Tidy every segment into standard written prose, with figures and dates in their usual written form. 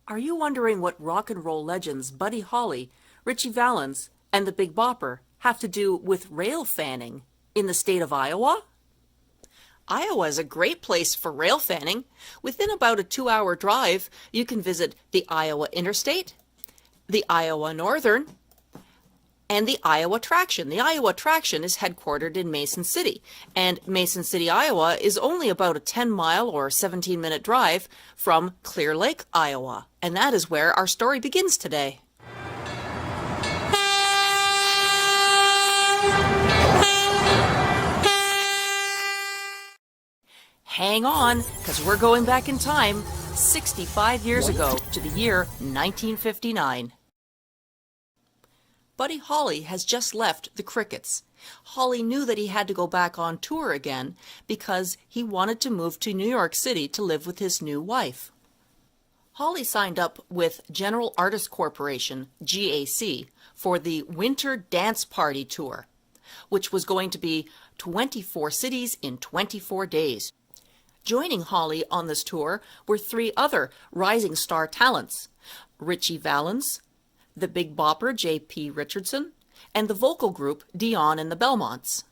Are you wondering what rock and roll legends Buddy Holly, Ritchie Valens, and the Big Bopper have to do with rail fanning in the state of Iowa? Iowa is a great place for rail fanning. Within about a 2-hour drive, you can visit the Iowa Interstate, the Iowa Northern, and the Iowa Traction. The Iowa Traction is headquartered in Mason City, and Mason City, Iowa is only about a 10-mile or 17-minute drive from Clear Lake, Iowa. And that is where our story begins today. Hang on, because we're going back in time 65 years ago to the year 1959. Buddy Holly has just left the Crickets. Holly knew that he had to go back on tour again because he wanted to move to New York City to live with his new wife. Holly signed up with General Artists Corporation, GAC, for the Winter Dance Party Tour, which was going to be 24 cities in 24 days. Joining Holly on this tour were 3 other rising star talents: Ritchie Valens, the Big Bopper J.P. Richardson, and the vocal group Dion and the Belmonts.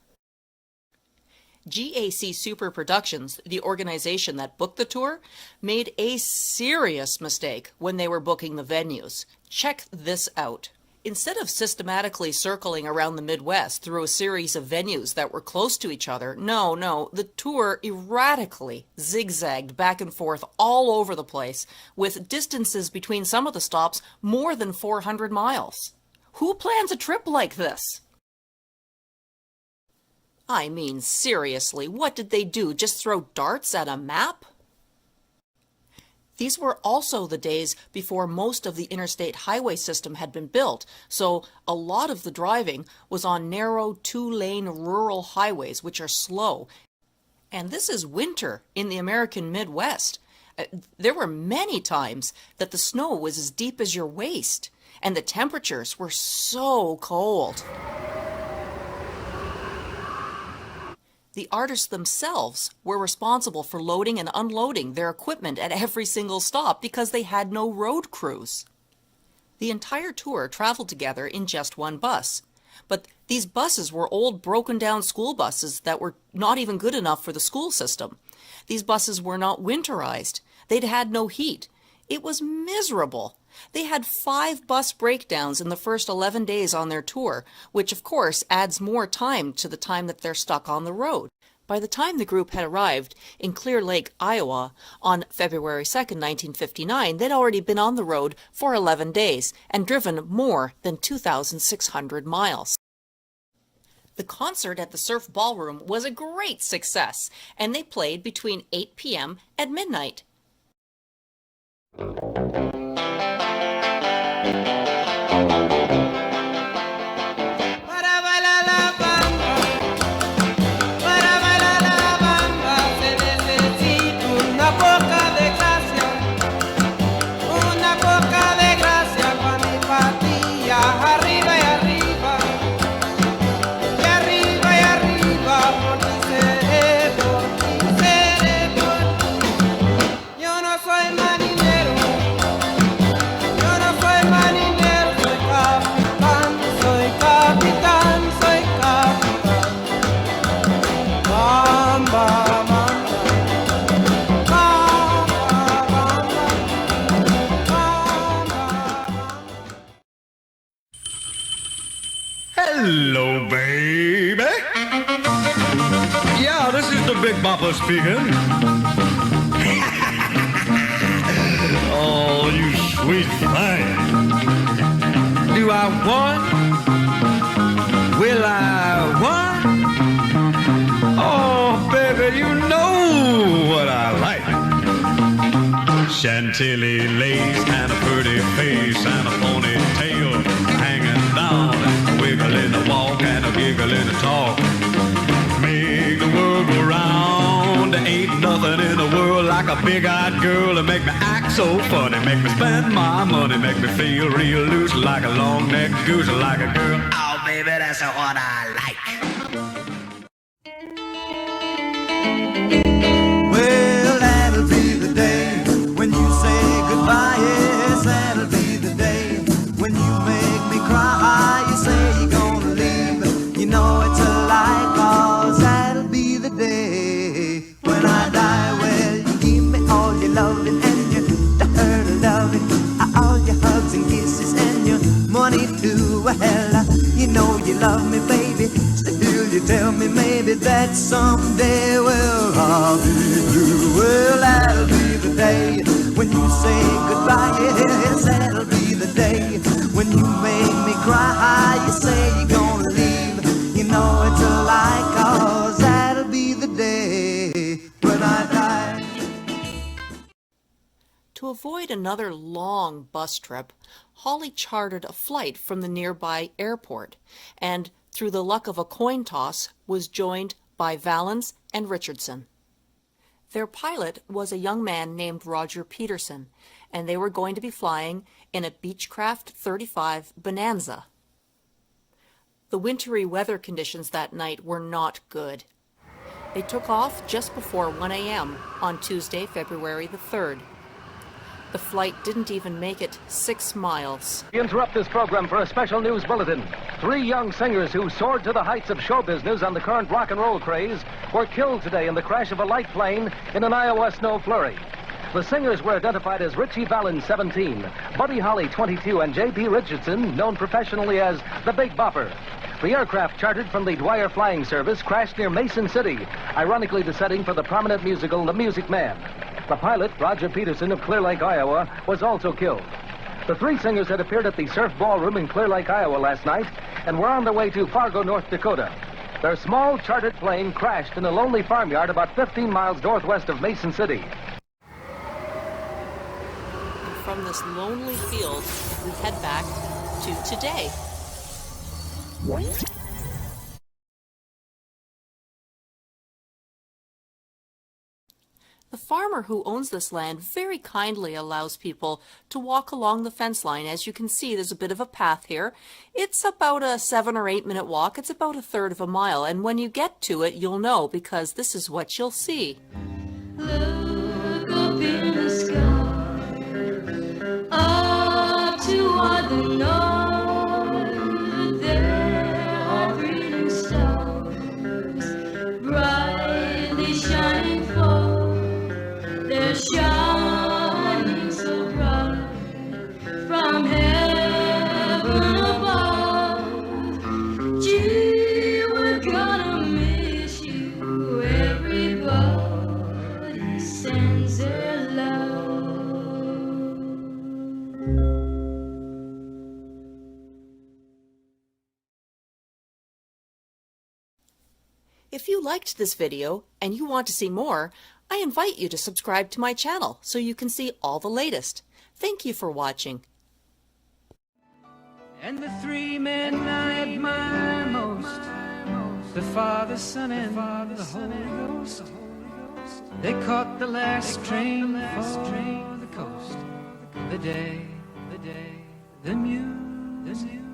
GAC Super Productions, the organization that booked the tour, made a serious mistake when they were booking the venues. Check this out. Instead of systematically circling around the Midwest through a series of venues that were close to each other, no, the tour erratically zigzagged back and forth all over the place, with distances between some of the stops more than 400 miles. Who plans a trip like this? I mean, seriously, what did they do? Just throw darts at a map? These were also the days before most of the interstate highway system had been built, so a lot of the driving was on narrow 2-lane rural highways, which are slow. And this is winter in the American Midwest. There were many times that the snow was as deep as your waist, and the temperatures were so cold. The artists themselves were responsible for loading and unloading their equipment at every single stop because they had no road crews. The entire tour traveled together in just one bus, but these buses were old broken-down school buses that were not even good enough for the school system. These buses were not winterized. They'd had no heat. It was miserable. They had 5 bus breakdowns in the first 11 days on their tour, which of course adds more time to the time that they're stuck on the road. By the time the group had arrived in Clear Lake, Iowa, on February 2nd, 1959, they'd already been on the road for 11 days and driven more than 2,600 miles. The concert at the Surf Ballroom was a great success, and they played between 8 p.m. and midnight. Hello, baby. Yeah, this is the Big Bopper speaking. Oh, you sweet thing. Do I want? Will I want? Oh, baby, you know what I like. Chantilly lace and a pretty face and a ponytail hanging down. Wiggle in the walk and a giggle in the talk. Make the world go round. There ain't nothing in the world like a big-eyed girl to make me act so funny. Make me spend my money. Make me feel real loose like a long-necked goose, like a girl. Oh, baby, that's what I like. Well, that'll be the day when you say goodbye, yeah. that'll be the day when you make me cry. You say you're gonna leave, you know it's a lie, 'cause that'll be the day when I die. Well, you give me all your loving and your hurt loving, all your hugs and kisses and your money too. Well, you know you love me, baby. Still you tell me maybe that someday, well, I'll be blue. Well, that'll be the day when you say goodbye. Yes, that'll be the day when you make me cry. You say you're gonna leave, you know it's a lie, 'cause that'll be the day when I die. To avoid another long bus trip, Holly chartered a flight from the nearby airport and, through the luck of a coin toss, was joined by Valens and Richardson. Their pilot was a young man named Roger Peterson, and they were going to be flying in a Beechcraft 35 Bonanza. The wintry weather conditions that night were not good. They took off just before 1 a.m. on Tuesday, February the 3rd. The flight didn't even make it 6 miles. We interrupt this program for a special news bulletin. 3 young singers who soared to the heights of show business on the current rock and roll craze were killed today in the crash of a light plane in an Iowa snow flurry. The singers were identified as Richie Valens, 17, Buddy Holly, 22, and J.P. Richardson, known professionally as the Big Bopper. The aircraft, chartered from the Dwyer Flying Service, crashed near Mason City, ironically the setting for the prominent musical The Music Man. The pilot, Roger Peterson of Clear Lake, Iowa, was also killed. The 3 singers had appeared at the Surf Ballroom in Clear Lake, Iowa last night and were on their way to Fargo, North Dakota. Their small chartered plane crashed in a lonely farmyard about 15 miles northwest of Mason City. And from this lonely field, we head back to today. The farmer who owns this land very kindly allows people to walk along the fence line. As you can see, there's a bit of a path here. It's about a 7 or 8 minute walk. It's about a third of a mile. And when you get to it, you'll know, because this is what you'll see. Look up in the sky, up toward the north. There are brilliant stars, brightly shining forth. They're shining so bright from heaven above. Gee, we're gonna miss you. Everybody sends their love. If you liked this video and you want to see more, I invite you to subscribe to my channel so you can see all the latest. Thank you for watching. And the 3 men I admire most, the Father, Son, and the Holy Ghost, they caught the last train for the coast, the day the music